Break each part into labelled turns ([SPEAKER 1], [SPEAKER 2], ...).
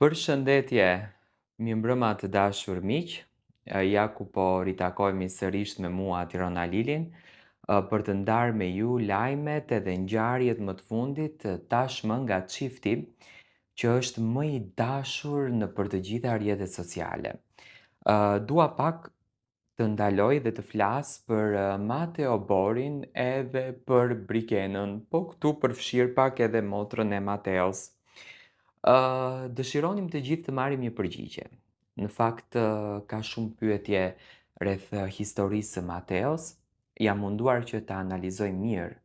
[SPEAKER 1] Përshëndetje, mirëmbrëma të dashur miq. Ja ku po ritakohemi sërish me mua Tirona Lilin, për të ndarë me ju lajmet edhe ngjarjet më të fundit tashmë nga çifti që është më i dashur nëpër të gjitha rrjetet sociale. Dua pak të ndaloj dhe të flas për Mateo Borin edhe për Brikenën, po këtu përfshir pak edhe motrën e Mateos. Dëshironim të gjithë të marrim një përgjigje. Në fakt, ka shumë pyetje rreth historisë së Mateos. Jam munduar që ta analizoj mirë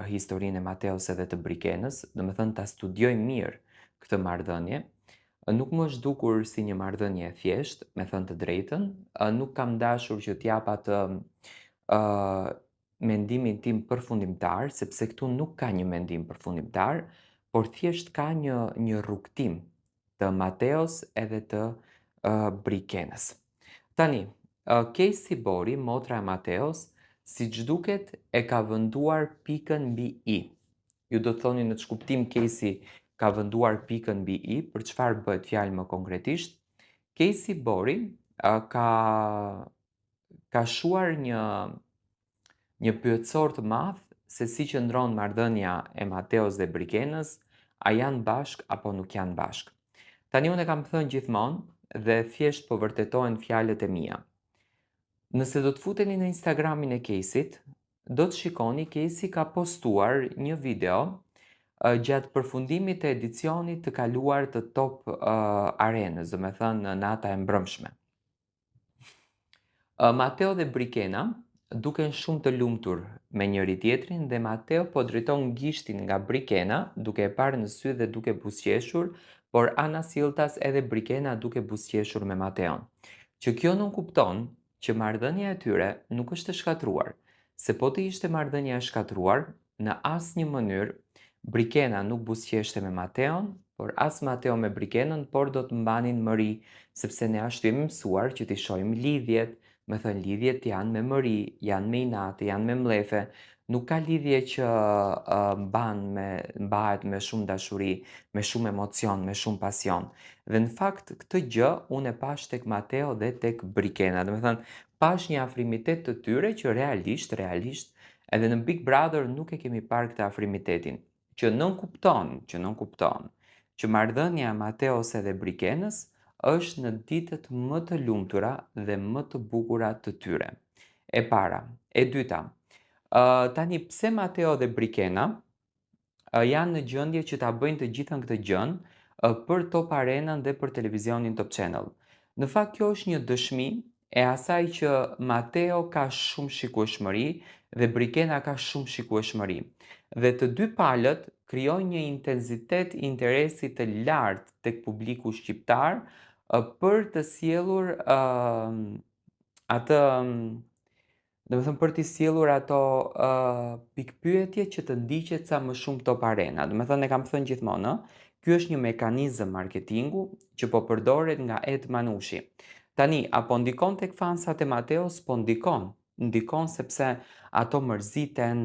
[SPEAKER 1] historinë e Mateos edhe të Brikenës, domethënë ta studioj mirë këtë marrëdhënie. Nuk më është dukur si një marrëdhënie e thjeshtë, me thënë të drejtën. Nuk kam dashur që t'jap atë mendimin tim përfundimtar, sepse këtu nuk ka një mendim përfundimtar, por thjesht ka një rrugtim të Mateos edhe të Brikenës. Tani, Casey Bori, motra e Mateos, siç duket e ka vënduar pikën mbi i. Ju do të thoni në ç'kuptim Casey ka vënduar pikën mbi i, për çfarë bëhet fjalë më konkretisht? Casey Bori ka shuar një pyetësor të madh se si qëndron marrëdhënia e Mateos dhe Brikenës, a janë bashk apo nuk janë bashk. Tani unë e kam thënë gjithmonë dhe thjesht po vërtetohen fjalët e mia. Nëse do të futeni në Instagramin e Caseyt, do të shikoni Casey ka postuar një video gjatë përfundimit të edicionit të kaluar të Top Arenës, domethënë në nata e mbrëmshme. Mateo dhe Brikena duken shumë të lumtur me njëri tjetrin dhe Mateo po drejton gishtin nga Brikena, duke e parë në sy dhe duke buzëqeshur, por anasilltas edhe Brikena duke buzëqeshur me Mateon. Që kjo nuk kupton që marrëdhënia e tyre nuk është e shkatruar, se po të ishte marrëdhënia e shkatruar, në asnjë mënyrë Brikena nuk buzëqeshte me Mateon, por as Mateo me Brikenën, por do të mbanin mëri, sepse ne ashtu jemi mësuar që t'i shohim lidhjet. Me thënë lidhjet janë me mëri, janë me inate, janë me mlefe, nuk ka lidhje që mbahet me shumë dashuri, me shumë emocion, me shumë pasion. Dhe në fakt këtë gjë unë e pash tek Mateo dhe tek Brikena. Do me thënë, pash një afrimitet të tyre që realisht, edhe në Big Brother nuk e kemi parë këtë afrimitetin, që nënkupton që marrëdhënia e Mateos edhe Brikenës është në ditët më të lumtura dhe më të bukura të tyre. E para. E dyta, tani pse Mateo dhe Brikena janë në gjendje që ta bëjnë të gjithën këtë gjën për Top Arenën dhe për televizionin Top Channel. Në fakt kjo është një dëshmi e asaj që Mateo ka shumë shikueshmëri dhe Brikena ka shumë shikueshmëri. Dhe të dy palët krijojnë një intensitet interesi të lartë tek publiku shqiptar për të sjellur për t'i sjellur ato pikpyetje që të ndiqet sa më shumë Top Arena. Do të thënë e kam thënë gjithmonë, ky është një mekanizëm marketingu që po përdoret nga Ed Manushi. Tani, apo ndikon tek fansat e Mateos? Po ndikon. Ndikon sepse ato mërziten,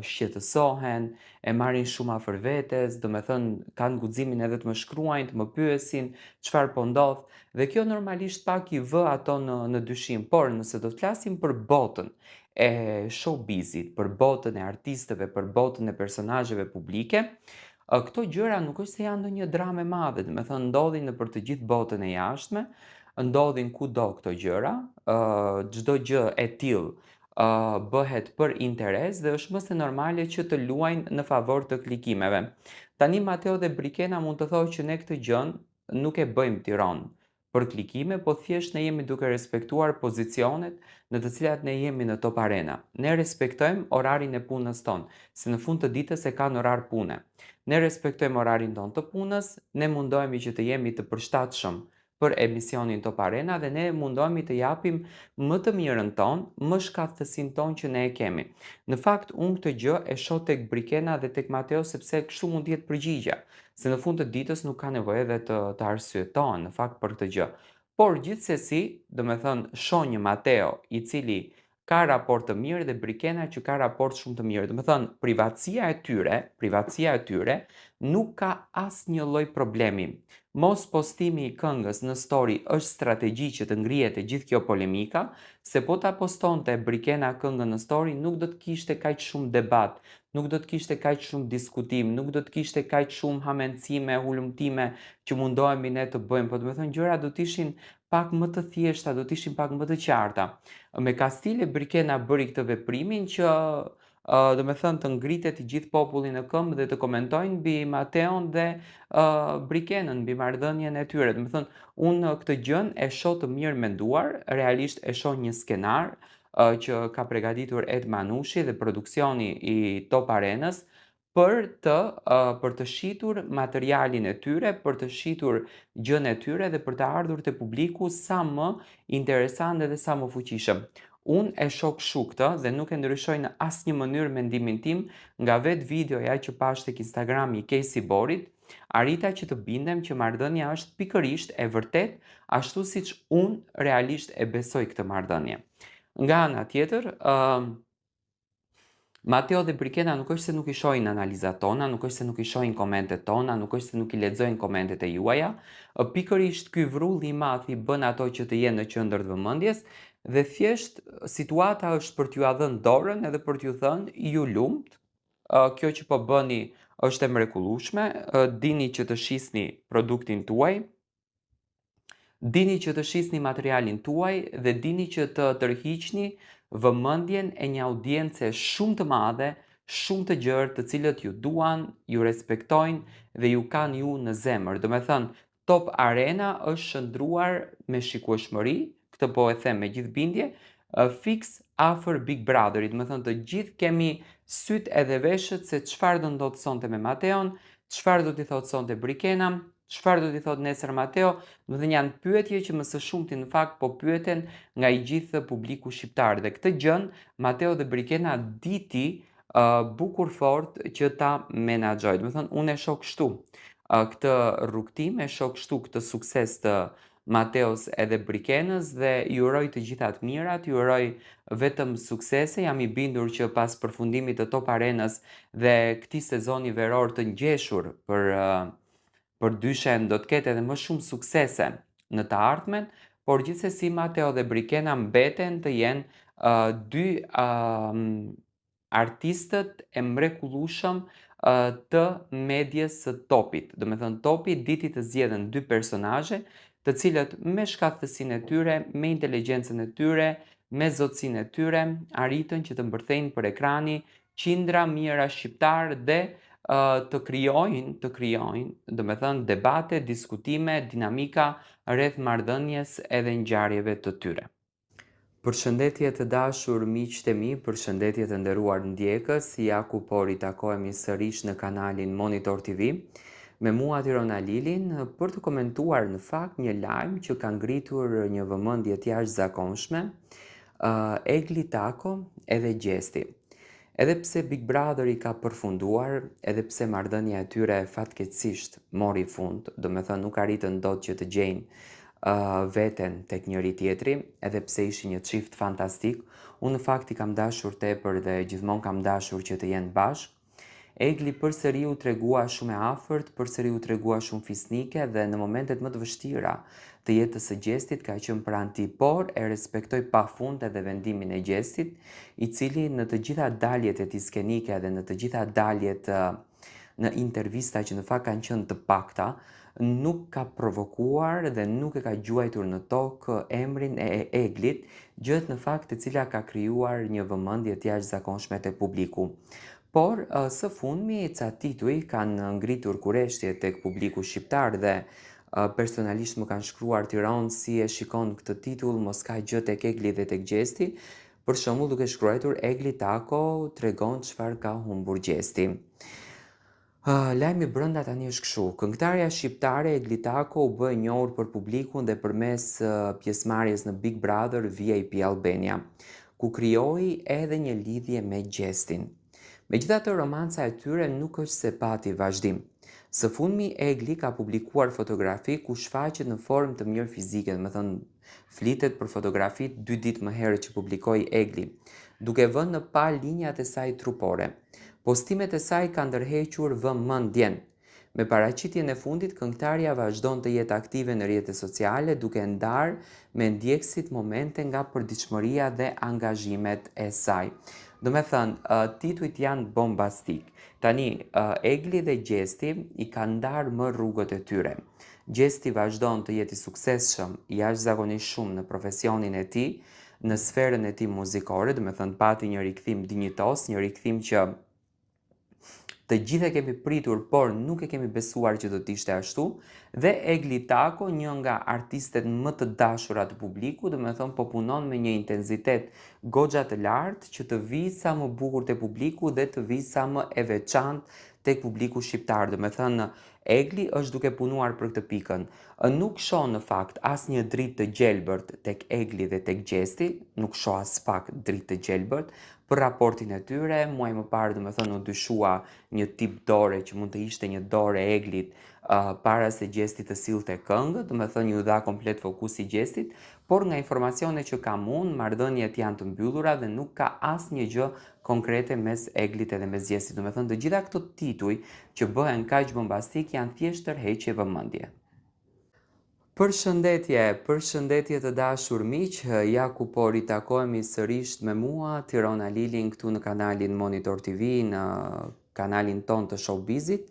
[SPEAKER 1] shqetësohen, e marrin shumë afër vetes, do me thënë kanë guximin edhe të më shkruajnë, të më pyesin çfarë po ndodh, dhe kjo normalisht pak i vë ato në dyshim. Por nëse do të flasim për botën e showbizit, për botën e artistëve, për botën e personazheve publike, këto gjëra nuk është se janë ndonjë dramë e madhe, do me thënë ndodhin nëpër të gjithë botën e jashtme, ndodhin kudo këto gjëra, çdo gjë e tillë bëhet për interes dhe është më se normale që të luajnë në favor të klikimeve. Tani Mateo dhe Brikena mund të thonë që ne këtë gjën nuk e bëjmë Tiranë për klikime, po thjesht ne jemi duke respektuar pozicionet në të cilat ne jemi në Top Arena. Ne respektojmë orarin e punës tonë, se në fund të ditës e kanë orar pune. Ne respektojmë orarin tonë të punës, ne mundohemi që të jemi të përshtatshëm për emisionin Top Arena dhe ne mundohemi të japim më të mirën tonë, më shkaftësinë tonë që ne e kemi. Në fakt, unë këtë gjë e shoh tek Brikena dhe tek Mateo sepse kështu mund të jetë përgjigja, se në fund të ditës nuk ka nevojë edhe të arsyetohen në fakt për këtë gjë. Por gjithsesi, do me thënë, shoh një Mateo i cili ka raport të mirë dhe Brikena që ka raport shumë të mirë. Do me thënë, privatësia e tyre nuk ka asnjë lloj problemi. Mos postimi i këngës në story është strategji që të ngrihet e gjithë kjo polemika, se po ta postonte Brikena këngën në story nuk do të kishte kaq shumë debat, nuk do të kishte kaq shumë diskutim, nuk do të kishte kaq shumë hamencime, hulumtime që mundohemi ne të bëjmë, po domethënë gjërat do të ishin pak më të thjeshta, do të ishin pak më të qarta. Me Kastile Brikena bëri këtë veprimin që domethënë të ngritet i gjithë populli në këmbë dhe të komentojnë mbi Mateon dhe Brikenën, mbi marrëdhënien e tyre. Domethënë, unë këtë gjën e shoh të mirë menduar, realisht e shoh një skenar që ka përgatitur Ed Manushi dhe produksioni i Top Arenës për të shitur materialin e tyre, për të shitur gjën e tyre dhe për të ardhur te publiku sa më interesant dhe sa më fuqishëm. Unë e shoh kështu këtë dhe nuk e ndryshoj në asnjë mënyrë mendimin tim nga vetë videoja që pash tek Instagrami i Casey Borit, arrita që të bindem që marrëdhënia është pikërisht e vërtet ashtu siç unë realisht e besoj këtë marrëdhënie. Nga ana tjetër, Mateo dhe Brikena nuk është se nuk i shohin analizat tona, nuk është se nuk i shohin komentet tona, nuk është se nuk i lexojnë komentet e juaja, pikërisht ky vrulli i madh i bën ato që të jenë në qendër të vëmendjes dhe thjesht situata është për t'ju dhënë dorën edhe për t'ju thënë ju lumt, kjo që po bëni është e mrekullueshme, dini që të shisni produktin tuaj, dini që të shisni materialin tuaj dhe dini që të tërhiqni vëmendjen e një audience shumë të madhe, shumë të gjerë, të cilët ju duan, ju respektojnë dhe ju kanë ju në zemër. Domethënë, Top Arena është shndruar me shikueshmëri, këtë po e them me gjithë bindje, fiks afër Big Brotherit. Domethënë, të gjithë kemi syt edhe veshët se çfarë do ndodh sonte me Mateon, çfarë do t'i thotë sonte Brikena, çfarë do t'i thotë nesër Mateo. Do të janë pyetje që më së shumti në fakt po pyeten nga i gjithë publiku shqiptar dhe këtë gjën Mateo dhe Brikena diti bukur fort që ta menaxhojë. Do të thonë unë e shoh kështu këtë rrugtim, e shoh kështu këtë sukses të Mateos edhe Brikenës dhe ju uroj të gjitha të mirat, ju uroj vetëm suksese. Jam i bindur që pas përfundimit të Top Arenës dhe këtij sezoni veror të ngjeshur për dyshen do të ketë edhe më shumë suksese në të ardhmen, por gjithsesi Mateo dhe Brikena mbeten të jenë dy artistët e mrekullueshëm të medjes së topit. Domethënë topi diti të zgjedhën dy personazhe, të cilët me shkathësinë e tyre, me inteligjencën e tyre, me zotësinë e tyre, arritën që të mbërthejnë për ekrani qindra mijëra shqiptar dhe të krijojnë, domethënë debate, diskutime, dinamika rreth marrëdhënies edhe ngjarjeve të tyre. Përshëndetje të dashur miqtë e mi, përshëndetje të nderuar ndjekës, ja ku po ritakohemi sërish në kanalin Monitor TV, me mua Tirona Lilin, për të komentuar në fakt një lajm që ka ngritur një vëmendje të jashtëzakonshme, Egli Tako edhe Gjesti. Edhe pse Big Brother i ka përfunduar, edhe pse marrëdhënia e tyre fatkeqësisht mori fund, domethënë nuk arritën dot që të gjejnë veten tek njëri tjetri, edhe pse ishin një çift fantastik, unë në fakt i kam dashur tepër dhe gjithmonë kam dashur që të jenë bashkë. Egli përsëri u tregua shumë e afërt, përsëri u tregua shumë fisnike dhe në momentet më të vështira të jetës së Gjestit ka qenë pranë tij, por e respektoj pafund edhe vendimin e Gjestit, i cili në të gjitha daljet e tij skenike dhe në të gjitha daljet në intervista që në fakt kanë qenë të pakta, nuk ka provokuar dhe nuk e ka gjuajtur në tokë emrin e Eglit, gjë në fakt e cila ka krijuar një vëmendje të jashtëzakonshme te publiku. Por së fundmi ca tituj kanë ngritur kurreshtje tek publiku shqiptar dhe personalisht më kanë shkruar Tiranë si e shikon këtë titull, mos ka gjë tek Egli dhe tek Gjesti. Për shembull duke shkruar Egli Tako tregon çfarë ka humbur Gjesti. Lajmi brenda tani është kështu. Këngëtarja shqiptare Egli Tako u bë e njohur për publikun dhe përmes pjesëmarrjes në Big Brother VIP Albania, ku krijoi edhe një lidhje me Gjestin. Megjithatë, romanca e tyre nuk është se pati vazhdim. Së fundmi Egli ka publikuar fotografi ku shfaqet në formë të mirë fizike, domethënë flitet për fotografit 2 ditë më herët që publikoi Egli, duke vënë në pa linjat e saj trupore. Postimet e saj kanë ndërhequr vëmendjen. Me paraqitjen e fundit, këngëtarja vazhdon të jetë aktive në rrjetet sociale duke ndarë me ndjekësit momente nga përditshmëria dhe angazhimet e saj. Do me thënë, titujt janë bombastik. Tani, Egli dhe Gjesti i kanë ndarë më rrugët e tyre. Gjesti vazhdon të jetë i suksesshëm jashtëzakonisht shumë në profesionin e tij, në sferën e tij muzikore, do me thënë pati një rikthim dinjitos, një rikthim që të gjithë e kemi pritur, por nuk e kemi besuar që do të ishte ashtu, dhe Egli Tako, një nga artistet më të dashura të publikut, do me thënë po punon me një intensitet goxha të lartë që të vi sa më bukur te publiku dhe të vi sa më e veçantë tek publiku shqiptar. Do me thënë, Egli është duke punuar për këtë pikën. Nuk shoh në fakt asnjë dritë të gjelbërt tek Egli dhe tek Gjesti, nuk shoh as pak dritë të gjelbërt për raportin e tyre. Muaj më parë, do me thënë, u dyshua një tip dore që mund të ishte një dorë e Eglit para se Gjesti të sillte këngë, do me thënë ju dha komplet fokusi Gjestit, por nga informacione që kam unë, marrëdhëniet janë të mbyllura dhe nuk ka asnjë gjë konkrete mes Eglit edhe mes Gjestit. Do me thënë, të gjitha këto tituj që bëhen kaq bombastik janë thjesht tërheqje vëmendje. Përshëndetje të dashur miq, ja ku po ritakohemi sërish me mua, Tirona Lilin, këtu në kanalin Monitor TV, në kanalin ton të Showbizit,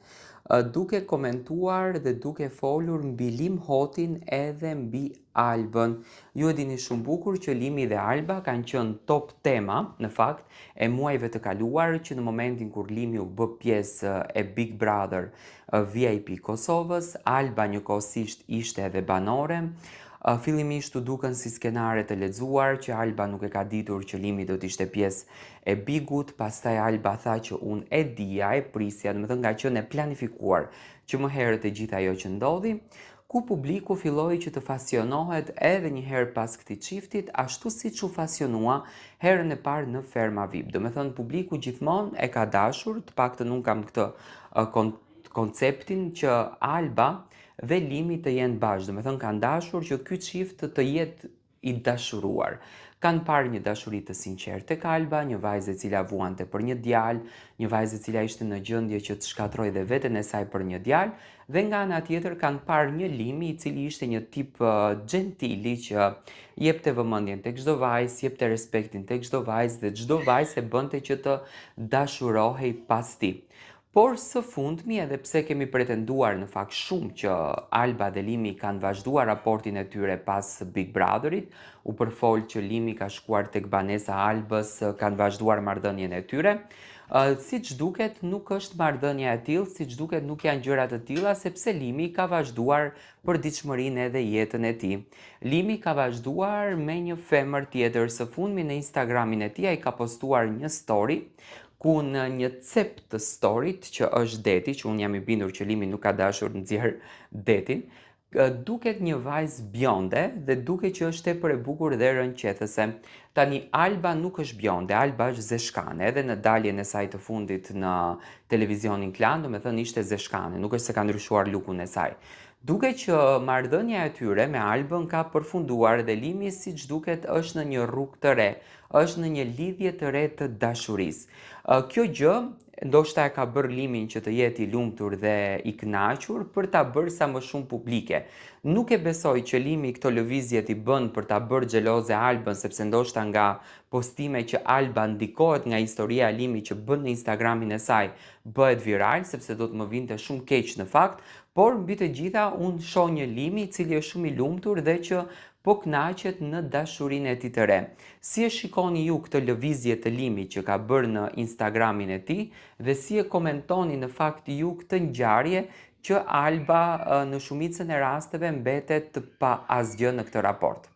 [SPEAKER 1] duke komentuar dhe duke folur mbi Lim Hotin edhe mbi Albën. Ju e dini shumë bukur që Limi dhe Alba kanë qenë top tema, në fakt, e muajve të kaluar, që në momentin kur Limi u bë pjesë e Big Brother VIP Kosovës, Alba njëkohësisht ishte edhe banore. Fillimisht u duken si skenare të lexuar që Alba nuk e ka ditur që Limi do të ishte pjesë e Bigut, pastaj Alba tha që unë e dija, e prisja, domethënë nga qenë e planifikuar që më herët e gjithë ajo që ndodhi, ku publiku filloi që të fasionohet edhe një herë pas këtij çiftit, ashtu siç u fasionua herën e parë në Ferma VIP. Domethënë publiku gjithmonë e ka dashur, të paktën unë kam këtë konceptin që Alba dhe Limi të jenë bashkë, do me thënë kanë dashur që ky çift të jetë i dashuruar. Kanë parë një dashuri të sinqertë tek Alba, një vajzë e cila vuante për një djalë, një vajzë e cila ishte në gjendje që të shkatrojë dhe veten e saj për një djalë, dhe nga ana tjetër kanë parë një Limi i cili ishte një tip gentili që jepte vëmendjen tek çdo vajzë, jepte respektin tek çdo vajzë dhe çdo vajzë e bënte që të dashurohej pas tij. Por së fundmi, edhe pse kemi pretenduar në fakt shumë që Alba dhe Limi kanë vazhduar raportin e tyre pas Big Brotherit, u përfol që Limi ka shkuar tek banesa Albës, kanë vazhduar marrëdhënien e tyre. Siç duket, nuk është marrëdhënia e tillë, siç duket nuk janë gjëra të tilla, sepse Limi ka vazhduar përditshmërinë edhe jetën e tij. Limi ka vazhduar me një femër tjetër. Së fundmi në Instagramin e tij ai ka postuar një story ku në një cep të storit që është deti, që unë jam i bindur që Limi nuk ka dashur nxjerr detin, duket një vajzë bjonde dhe duket që është tepër e bukur dhe rënqethëse. Tani Alba nuk është bjonde, Alba është zeshkane, edhe në daljen e saj të fundit në televizionin Klan, do me thënë ishte zeshkane, nuk është se ka ndryshuar lukun e saj. Duke që marrëdhënia e tyre me Albën ka përfunduar dhe Limi siç duket është në një rrugë të re, është në një lidhje të re të dashurisë. Kjo gjë ndoshta e ka bërë Limin që të jetë i lumtur dhe i kënaqur për ta bërë sa më shumë publike. Nuk e besoj që Limi këto lëvizjet i bën për ta bërë xheloze Albën, sepse ndoshta nga postime që Alba ndikohet nga historia e Limit që bën në Instagramin e saj bëhet viral, sepse do të më vinte shumë keq në fakt, por mbi të gjitha unë shoh një Limi i cili është shumë i lumtur dhe që po kënaqet në dashurinë e tij të re. Si e shikoni ju këtë lëvizje të Limit që ka bërë në Instagramin e tij dhe si e komentoni në fakt ju këtë ngjarje që Alba në shumicën e rasteve mbetet pa asgjë në këtë raport?